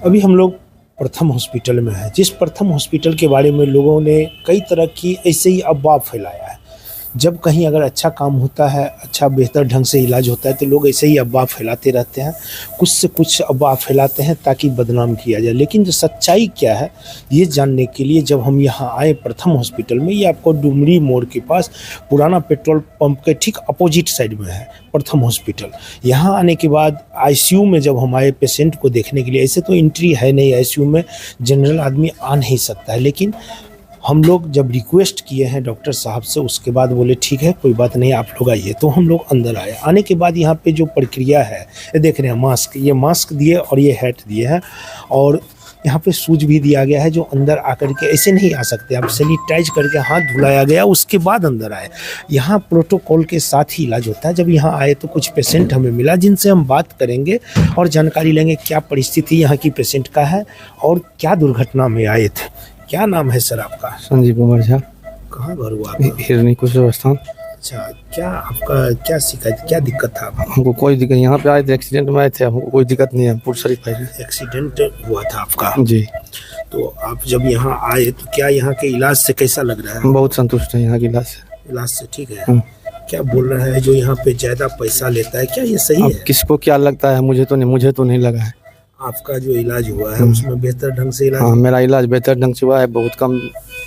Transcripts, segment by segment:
अभी हम लोग प्रथम हॉस्पिटल में हैं, जिस प्रथम हॉस्पिटल के बारे में लोगों ने कई तरह की ऐसे ही अफवाह फैलाया है। जब कहीं अगर अच्छा काम होता है, अच्छा बेहतर ढंग से इलाज होता है, तो लोग ऐसे ही अफवाह फैलाते रहते हैं, कुछ से कुछ अफवाह फैलाते हैं ताकि बदनाम किया जाए। लेकिन जो सच्चाई क्या है ये जानने के लिए जब हम यहाँ आए प्रथम हॉस्पिटल में, ये आपको डुमरी मोड़ के पास पुराना पेट्रोल पंप के ठीक अपोजिट साइड में है प्रथम हॉस्पिटल। यहाँ आने के बाद आईसीयू में जब हम आए पेशेंट को देखने के लिए, ऐसे तो एंट्री है नहीं आईसीयू में, जनरल आदमी आ नहीं सकता है, लेकिन हम लोग जब रिक्वेस्ट किए हैं डॉक्टर साहब से, उसके बाद बोले ठीक है कोई बात नहीं आप लोग आइए। तो हम लोग अंदर आए। आने के बाद यहाँ पे जो प्रक्रिया है, ये देख रहे हैं मास्क, ये मास्क दिए और ये हैट दिए हैं, और यहाँ पे सूज भी दिया गया है जो अंदर आकर के ऐसे नहीं आ सकते, आप सैनिटाइज करके हाथ धुलाया गया, उसके बाद अंदर आए। यहाँ प्रोटोकॉल के साथ ही इलाज होता है। जब यहाँ आए तो कुछ पेशेंट हमें मिला जिनसे हम बात करेंगे और जानकारी लेंगे क्या परिस्थिति यहाँ की पेशेंट का है और क्या दुर्घटना में आए थे। क्या नाम है सर आपका? संजीव कुमार झा। कहाँ घर हुआ आपका? हिरनी कुशल स्थान। अच्छा, क्या आपका क्या शिकायत, क्या दिक्कत था आपको? हमको कोई दिक्कत, यहाँ पे आए थे एक्सीडेंट में आए थे, हमको कोई दिक्कत नहीं है। पुर शरीफ आए थे। एक्सीडेंट हुआ था आपका? जी। तो आप जब यहाँ आए तो क्या यहाँ के इलाज से कैसा लग रहा है? बहुत संतुष्ट है यहाँ के इलाज से। इलाज से ठीक है। क्या बोल रहा है जो यहाँ पे ज्यादा पैसा लेता है, क्या ये सही है? किसको क्या लगता है, मुझे तो नहीं लगा है। आपका जो इलाज हुआ है उसमें बेहतर ढंग से इलाज? हाँ, मेरा इलाज बेहतर ढंग से हुआ है, बहुत कम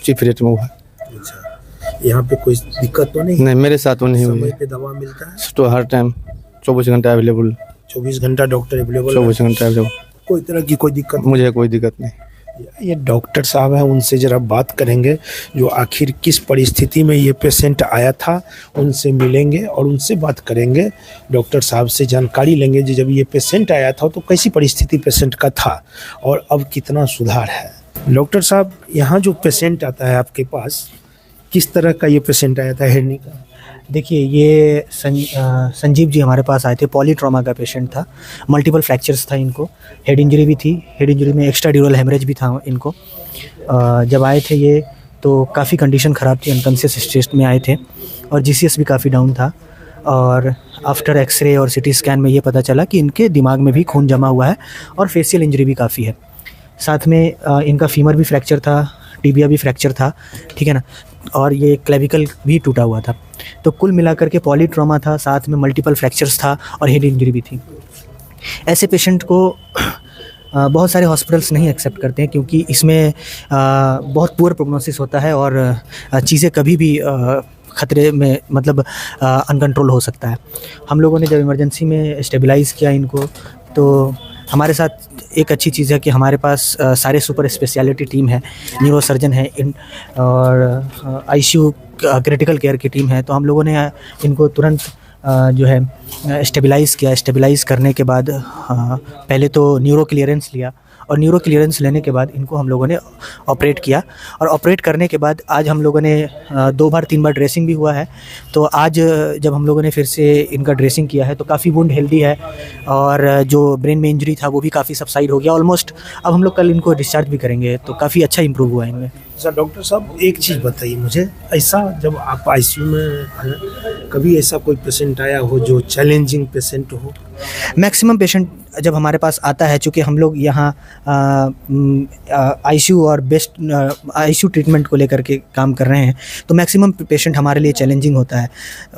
चीप रेट में हुआ है। अच्छा, यहाँ पे कोई दिक्कत तो नहीं? नहीं, मेरे साथ तो नहीं हुई। समय पे दवा मिलता है तो हर टाइम 24 घंटा अवेलेबल। 24 घंटा डॉक्टर अवेलेबल? 24 घंटा अवेलेबल। कोई तरह की कोई दिक्कत? मुझे कोई दिक्कत नहीं। ये डॉक्टर साहब हैं, उनसे ज़रा बात करेंगे जो आखिर किस परिस्थिति में ये पेशेंट आया था, उनसे मिलेंगे और उनसे बात करेंगे। डॉक्टर साहब से जानकारी लेंगे कि जब ये पेशेंट आया था तो कैसी परिस्थिति पेशेंट का था और अब कितना सुधार है। डॉक्टर साहब, यहाँ जो पेशेंट आता है आपके पास, किस तरह का ये पेशेंट आया था हिरनी का? देखिए, ये संजीव जी हमारे पास आए थे। पॉली ट्रॉमा का पेशेंट था, मल्टीपल फ्रैक्चर्स था इनको, हेड इंजरी भी थी, हेड इंजरी में एक्स्ट्रा ड्यूरल हेमरेज भी था इनको। जब आए थे ये तो काफ़ी कंडीशन ख़राब थी, अनकॉन्शियस स्टेट में आए थे और जीसीएस भी काफ़ी डाउन था। और आफ्टर एक्सरे और सिटी स्कैन में ये पता चला कि इनके दिमाग में भी खून जमा हुआ है और फेशियल इंजरी भी काफ़ी है। साथ में इनका फीमर भी फ्रैक्चर था, टिबिया भी फ्रैक्चर था, ठीक है ना, और ये क्लेविकल भी टूटा हुआ था। तो कुल मिलाकर के पॉली ट्रॉमा था, साथ में मल्टीपल फ्रैक्चर्स था और हेड इंजरी भी थी। ऐसे पेशेंट को बहुत सारे हॉस्पिटल्स नहीं एक्सेप्ट करते हैं क्योंकि इसमें बहुत पुअर प्रोग्नोसिस होता है और चीज़ें कभी भी ख़तरे में, मतलब अनकंट्रोल हो सकता है। हम लोगों ने जब इमरजेंसी में स्टेबलाइज़ किया इनको, तो हमारे साथ एक अच्छी चीज़ है कि हमारे पास सारे सुपर स्पेशलिटी टीम है, न्यूरो सर्जन है और आईसीयू क्रिटिकल केयर की टीम है। तो हम लोगों ने इनको तुरंत जो है स्टेबलाइज़ किया। स्टेबलाइज़ करने के बाद पहले तो न्यूरो क्लियरेंस लिया और न्यूरो क्लियरेंस लेने के बाद इनको हम लोगों ने ऑपरेट किया। और ऑपरेट करने के बाद आज हम लोगों ने 2 बार 3 बार ड्रेसिंग भी हुआ है। तो आज जब हम लोगों ने फिर से इनका ड्रेसिंग किया है तो काफ़ी वुंड हेल्दी है और जो ब्रेन में इंजरी था वो भी काफ़ी सबसाइड हो गया ऑलमोस्ट। अब हम लोग कल इनको डिस्चार्ज भी करेंगे, तो काफ़ी अच्छा इंप्रूव हुआ है इनमें। सर, डॉक्टर साहब एक चीज़ बताइए मुझे, ऐसा जब आप आईसीयू में हैं, कभी ऐसा कोई पेशेंट आया हो जो चैलेंजिंग पेशेंट हो? मैक्सिमम पेशेंट जब हमारे पास आता है, चूँकि हम लोग यहाँ आईसीयू और बेस्ट आईसीयू ट्रीटमेंट को लेकर के काम कर रहे हैं, तो मैक्सिमम पेशेंट हमारे लिए चैलेंजिंग होता है।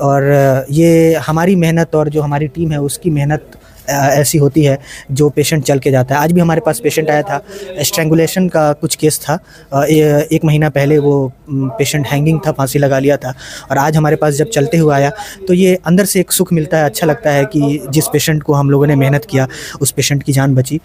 और ये हमारी मेहनत और जो हमारी टीम है उसकी मेहनत ऐसी होती है जो पेशेंट चल के जाता है। आज भी हमारे पास पेशेंट आया था, स्ट्रैंगुलेशन का कुछ केस था, 1 महीना पहले वो पेशेंट हैंगिंग था, फांसी लगा लिया था, और आज हमारे पास जब चलते हुए आया तो ये अंदर से एक सुख मिलता है, अच्छा लगता है कि जिस पेशेंट को हम लोगों ने मेहनत किया उस पेशेंट की जान बची।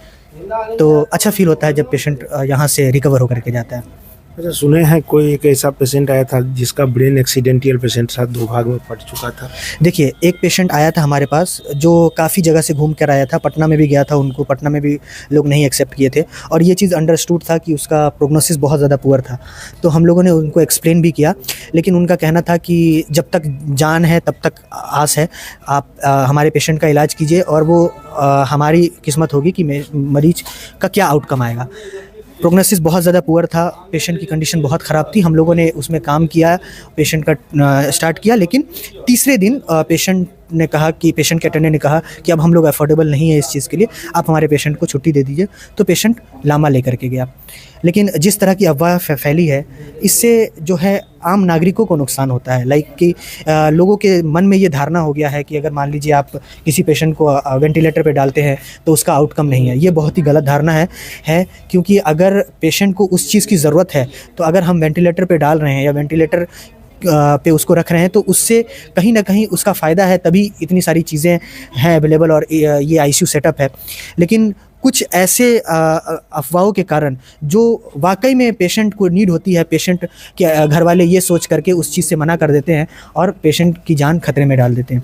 तो अच्छा फील होता है जब पेशेंट यहाँ से रिकवर होकर के जाता है। अच्छा, सुने हैं कोई एक ऐसा पेशेंट आया था जिसका ब्रेन एक्सीडेंटल पेशेंट था, 2 भाग में फट चुका था। देखिए, एक पेशेंट आया था हमारे पास जो काफ़ी जगह से घूम कर आया था, पटना में भी गया था, उनको पटना में भी लोग नहीं एक्सेप्ट किए थे और ये चीज़ अंडरस्टूड था कि उसका प्रोग्नोसिस बहुत ज़्यादा पुअर था। तो हम लोगों ने उनको एक्सप्लेन भी किया, लेकिन उनका कहना था कि जब तक जान है तब तक आस है, आप हमारे पेशेंट का इलाज कीजिए और वो हमारी किस्मत होगी कि मरीज का क्या आउटकम आएगा। प्रोग्नोसिस बहुत ज़्यादा पुअर था, पेशेंट की कंडीशन बहुत ख़राब थी। हम लोगों ने उसमें काम किया, पेशेंट का स्टार्ट किया, लेकिन तीसरे दिन पेशेंट ने कहा कि पेशेंट के अटेंडेंट ने कहा कि अब हम लोग अफोर्डेबल नहीं है इस चीज़ के लिए, आप हमारे पेशेंट को छुट्टी दे दीजिए। तो पेशेंट लामा लेकर के गया। लेकिन जिस तरह की अफवाह फैली है, इससे जो है आम नागरिकों को नुकसान होता है। लाइक कि लोगों के मन में ये धारणा हो गया है कि अगर मान लीजिए आप किसी पेशेंट को वेंटिलेटर पे डालते हैं तो उसका आउटकम नहीं है। ये बहुत ही गलत धारणा है क्योंकि अगर पेशेंट को उस चीज़ की ज़रूरत है तो अगर हम वेंटिलेटर पे डाल रहे हैं या वेंटिलेटर पे उसको रख रहे हैं तो उससे कहीं ना कहीं उसका फ़ायदा है, तभी इतनी सारी चीज़ें हैं अवेलेबल और ये आईसीयू सेटअप है। लेकिन कुछ ऐसे अफवाहों के कारण जो वाकई में पेशेंट को नीड होती है, पेशेंट के घर वाले ये सोच करके उस चीज़ से मना कर देते हैं और पेशेंट की जान खतरे में डाल देते हैं।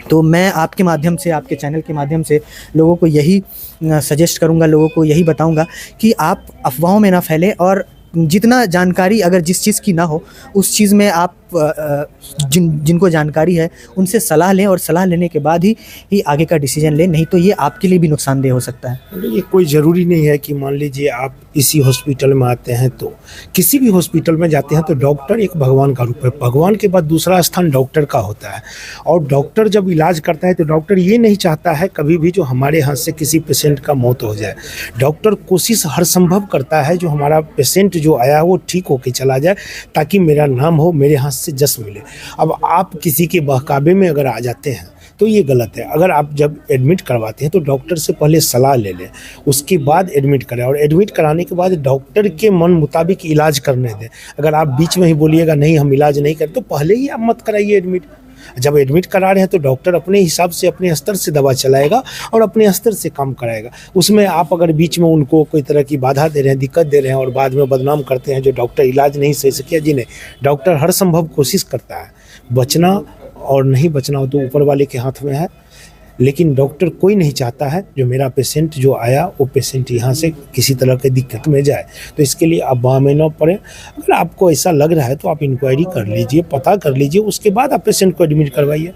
तो मैं आपके माध्यम से, आपके चैनल के माध्यम से लोगों को यही सजेस्ट करूंगा, लोगों को यही बताऊंगा कि आप अफवाहों में ना फैलें और जितना जानकारी अगर जिस चीज़ की ना हो उस चीज़ में आप जिनको जानकारी है उनसे सलाह लें और सलाह लेने के बाद ही आगे का डिसीजन लें, नहीं तो ये आपके लिए भी नुकसानदेह हो सकता है। ये कोई ज़रूरी नहीं है कि मान लीजिए आप इसी हॉस्पिटल में आते हैं तो किसी भी हॉस्पिटल में जाते हैं तो डॉक्टर एक भगवान का रूप है। भगवान के बाद दूसरा स्थान डॉक्टर का होता है और डॉक्टर जब इलाज करता है तो डॉक्टर ये नहीं चाहता है कभी भी जो हमारे हाथ से किसी पेशेंट का मौत हो जाए। डॉक्टर कोशिश हर संभव करता है जो हमारा पेशेंट जो आया है वो ठीक होके चला जाए ताकि मेरा नाम हो, मेरे हाथ से जस मिले। अब आप किसी के बहकावे में अगर आ जाते हैं तो ये गलत है। अगर आप जब एडमिट करवाते हैं तो डॉक्टर से पहले सलाह ले लें, उसके बाद एडमिट करें और एडमिट कराने के बाद डॉक्टर के मन मुताबिक इलाज करने दें। अगर आप बीच में ही बोलिएगा नहीं हम इलाज नहीं करें तो पहले ही आप मत कराइए एडमिट। जब एडमिट करा रहे हैं तो डॉक्टर अपने हिसाब से अपने स्तर से दवा चलाएगा और अपने स्तर से काम कराएगा। उसमें आप अगर बीच में उनको कोई तरह की बाधा दे रहे हैं, दिक्कत दे रहे हैं और बाद में बदनाम करते हैं जो डॉक्टर इलाज नहीं सही से किया, जी नहीं, डॉक्टर हर संभव कोशिश करता है। बचना और नहीं बचना तो ऊपर वाले के हाथ में है, लेकिन डॉक्टर कोई नहीं चाहता है जो मेरा पेशेंट जो आया वो पेशेंट यहाँ से किसी तरह के दिक्कत में जाए। तो इसके लिए आप अफवाह में न पड़े। अगर आपको ऐसा लग रहा है तो आप इंक्वायरी कर लीजिए, पता कर लीजिए, उसके बाद आप पेशेंट को एडमिट करवाइए।